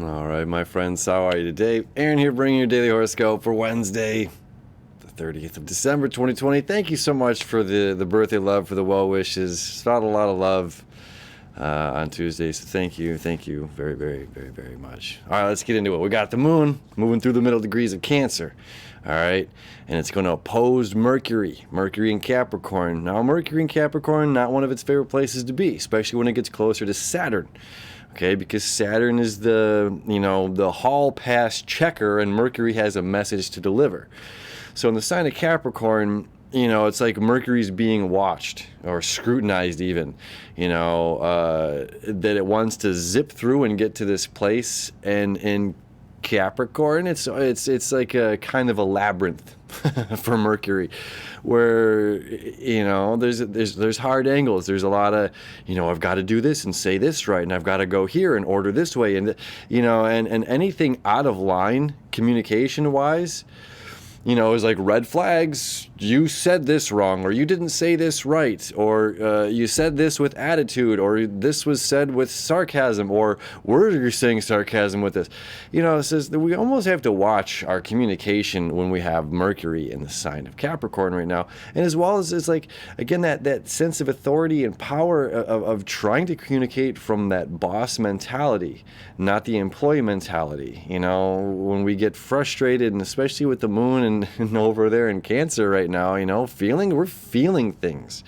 All right, my friends, how are you today? Aaron here bringing your daily horoscope for Wednesday, the 30th of December, 2020. Thank you so much for the birthday love, for the well wishes. Felt a lot of love on Tuesday, so thank you very, very, very, very much. All right, let's get into it. We got the moon moving through the middle degrees of Cancer, all right? And it's going to oppose Mercury in Capricorn. Now, Mercury in Capricorn, not one of its favorite places to be, especially when it gets closer to Saturn. Okay, because Saturn is the hall pass checker, and Mercury has a message to deliver. So in the sign of Capricorn, it's like Mercury's being watched or scrutinized even, that it wants to zip through and get to this place. And in Capricorn, it's like a kind of a labyrinth for Mercury, where there's hard angles. There's a lot of I've got to do this and say this right, and I've got to go here and order this way, and and anything out of line communication wise, is like red flags. You said this wrong, or you didn't say this right, or you said this with attitude, or this was said with sarcasm, or you're saying sarcasm with this. It says that we almost have to watch our communication when we have Mercury in the sign of Capricorn right now. And as well as it's like, again, that sense of authority and power of trying to communicate from that boss mentality, not the employee mentality. When we get frustrated, and especially with the moon and over there in Cancer right now, we're feeling things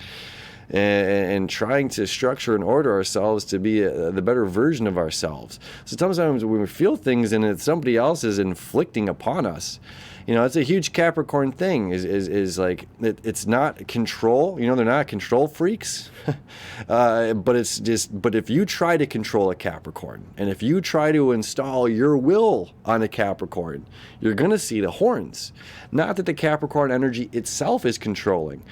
and trying to structure and order ourselves to be the better version of ourselves. So sometimes when we feel things and somebody else is inflicting upon us, it's a huge Capricorn thing, is like, it's not control. They're not control freaks, but if you try to control a Capricorn, and if you try to install your will on a Capricorn, you're going to see the horns. Not that the Capricorn energy itself is controlling.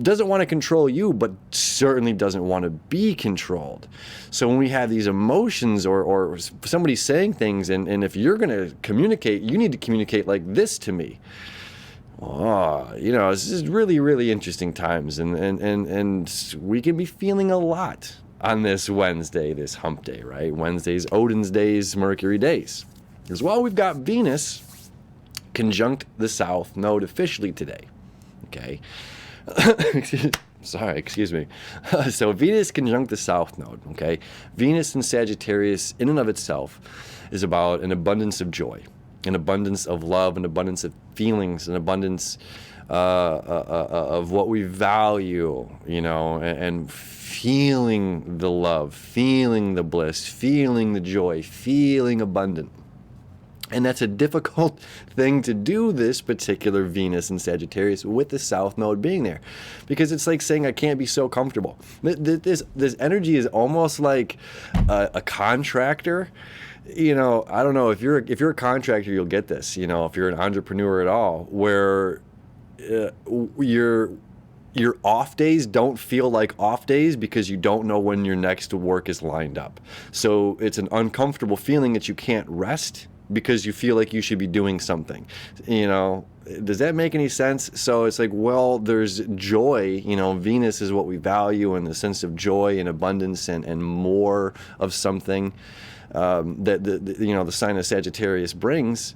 Doesn't want to control you, but certainly doesn't want to be controlled. So when we have these emotions, or somebody saying things, and if you're going to communicate, you need to communicate like this to me. This is really, really interesting times, and we can be feeling a lot on this Wednesday, this hump day, right? Wednesdays, Odin's days, Mercury days. As well, we've got Venus conjunct the South Node officially today, okay? Excuse me. So Venus conjunct the South Node, okay? Venus in Sagittarius, in and of itself, is about an abundance of joy, an abundance of love, an abundance of feelings, an abundance of what we value, and feeling the love, feeling the bliss, feeling the joy, feeling abundant. And that's a difficult thing to do, this particular Venus in Sagittarius with the South Node being there, because it's like saying I can't be so comfortable. This energy is almost like a contractor. I don't know if you're a contractor, you'll get this. If you're an entrepreneur at all, where your off days don't feel like off days because you don't know when your next work is lined up. So it's an uncomfortable feeling that you can't rest, because you feel like you should be doing something. Does that make any sense? So it's like, well, there's joy. Venus is what we value, and the sense of joy and abundance and more of something that the sign of Sagittarius brings.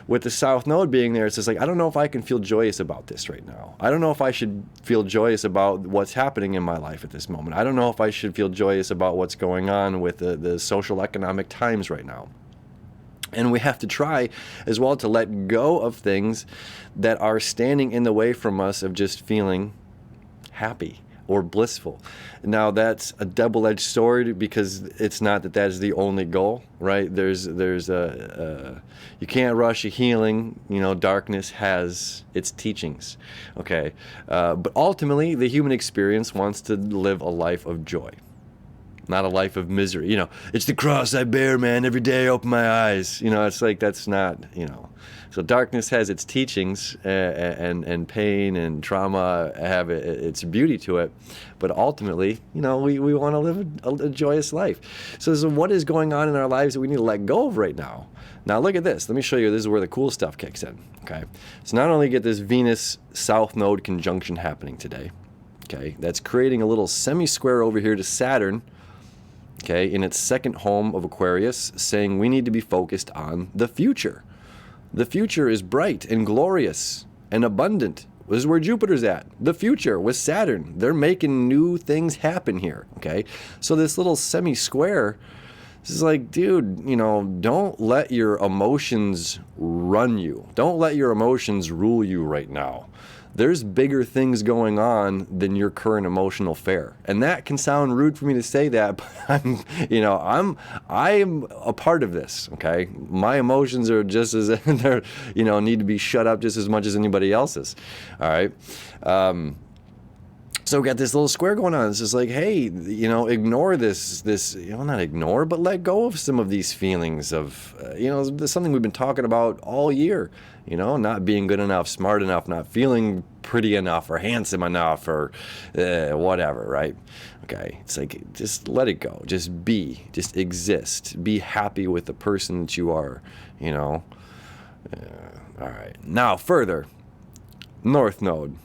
With the South Node being there, it's just like, I don't know if I can feel joyous about this right now. I don't know if I should feel joyous about what's happening in my life at this moment. I don't know if I should feel joyous about what's going on with the social economic times right now. And we have to try as well to let go of things that are standing in the way from us of just feeling happy or blissful. Now, that's a double-edged sword, because it's not that is the only goal, right? There's you can't rush a healing. Darkness has its teachings, okay? But ultimately, the human experience wants to live a life of joy, not a life of misery. It's the cross I bear, man. Every day I open my eyes. It's like, that's not, So darkness has its teachings, and pain and trauma have its beauty to it. But ultimately, we want to live a joyous life. So what is going on in our lives that we need to let go of right now? Now look at this. Let me show you. This is where the cool stuff kicks in, okay? So not only get this Venus South Node conjunction happening today, okay, that's creating a little semi-square over here to Saturn, okay, in its second home of Aquarius, saying we need to be focused on the future. The future is bright and glorious and abundant. This is where Jupiter's at. The future with Saturn. They're making new things happen here, okay? So this little semi-square, this is like, dude, you know, don't let your emotions run you. Don't let your emotions rule you right now. There's bigger things going on than your current emotional fare. And that can sound rude for me to say that, but I am a part of this, okay? My emotions are just as, they're, need to be shut up just as much as anybody else's, all right? So we got this little square going on. It's just like, hey, ignore this, not ignore, but let go of some of these feelings of, something we've been talking about all year, not being good enough, smart enough, not feeling pretty enough or handsome enough or whatever, right? Okay, it's like, just let it go. Just be, just exist. Be happy with the person that you are, all right. Now further, North Node,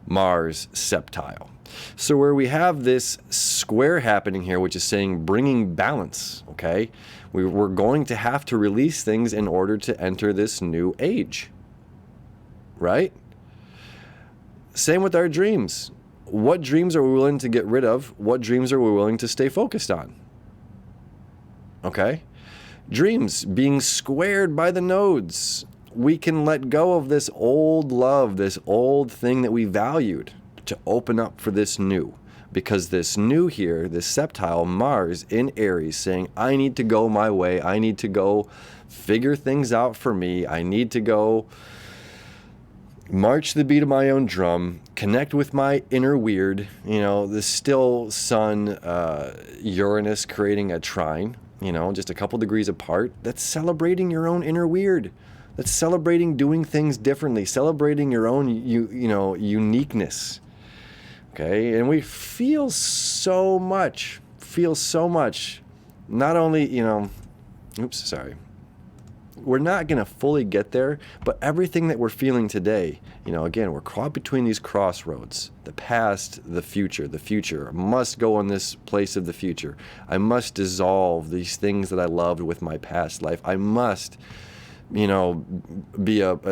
Mars septile. So where we have this square happening here, which is saying bringing balance, okay? We're going to have to release things in order to enter this new age, right? Same with our dreams. What dreams are we willing to get rid of? What dreams are we willing to stay focused on? Okay? Dreams being squared by the nodes. We can let go of this old love, this old thing that we valued to open up for this new. Because this new here, this septile Mars in Aries saying, I need to go my way. I need to go figure things out for me. I need to go march the beat of my own drum, connect with my inner weird, the still sun, Uranus creating a trine, just a couple degrees apart. That's celebrating your own inner weird. That's celebrating doing things differently, celebrating your own, uniqueness. Okay, and we feel so much. Not only, we're not going to fully get there, but everything that we're feeling today, again, we're caught between these crossroads, the past, the future. The future I must go on this place of the future. I must dissolve these things that I loved with my past life. I must be in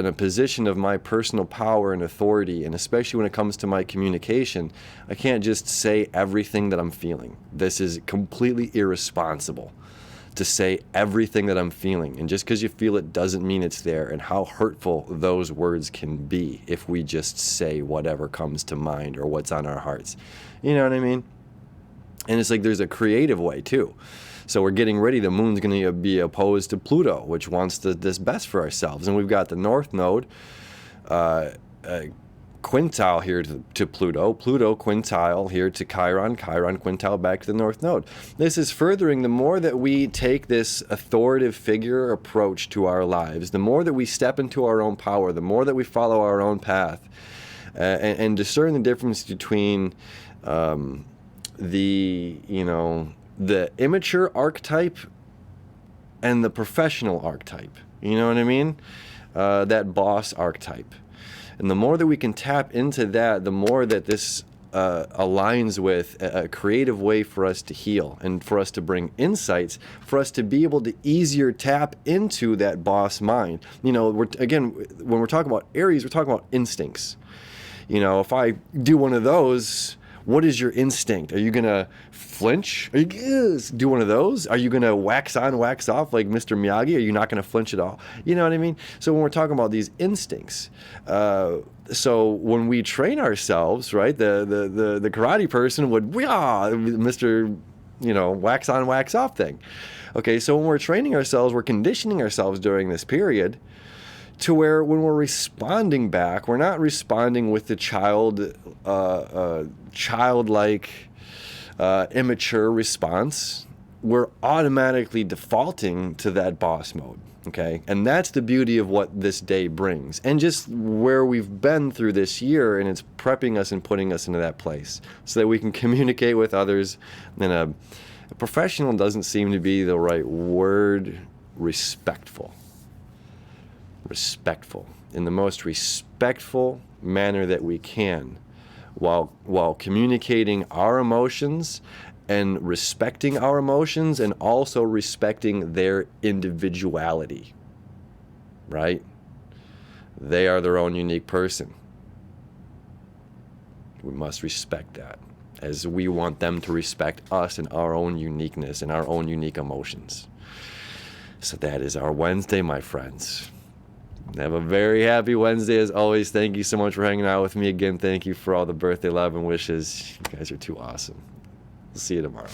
a position of my personal power and authority, and especially when it comes to my communication, I can't just say everything that I'm feeling. This is completely irresponsible to say everything that I'm feeling. And just because you feel it doesn't mean it's there, and how hurtful those words can be if we just say whatever comes to mind or what's on our hearts. You know what I mean? And it's like there's a creative way too. So we're getting ready. The moon's going to be opposed to Pluto, which wants this best for ourselves. And we've got the North Node quintile here to Pluto. Pluto quintile here to Chiron. Chiron quintile back to the North Node. This is furthering the more that we take this authoritative figure approach to our lives, the more that we step into our own power, the more that we follow our own path and discern the difference between the immature archetype and the professional archetype. You know what I mean? That boss archetype. And the more that we can tap into that, the more that this aligns with a creative way for us to heal and for us to bring insights, for us to be able to easier tap into that boss mind. When we're talking about Aries, we're talking about instincts. If I do one of those, what is your instinct? Are you going to flinch? Are you going to do one of those? Are you going to wax on, wax off like Mr. Miyagi? Are you not going to flinch at all? You know what I mean? So when we're talking about these instincts, so when we train ourselves, right, the karate person would, Mr. Wax on, wax off thing. Okay, so when we're training ourselves, we're conditioning ourselves during this period to where when we're responding back, we're not responding with the childlike, immature response. We're automatically defaulting to that boss mode, okay? And that's the beauty of what this day brings. And just where we've been through this year, and it's prepping us and putting us into that place so that we can communicate with others. And a professional doesn't seem to be the right word, respectful in the most respectful manner that we can, while communicating our emotions and respecting our emotions and also respecting their individuality, right? They are their own unique person. We must respect that, as we want them to respect us and our own uniqueness and our own unique emotions. So that is our Wednesday, my friends. Have a very happy Wednesday as always. Thank you so much for hanging out with me. Again, thank you for all the birthday love and wishes. You guys are too awesome. We'll see you tomorrow.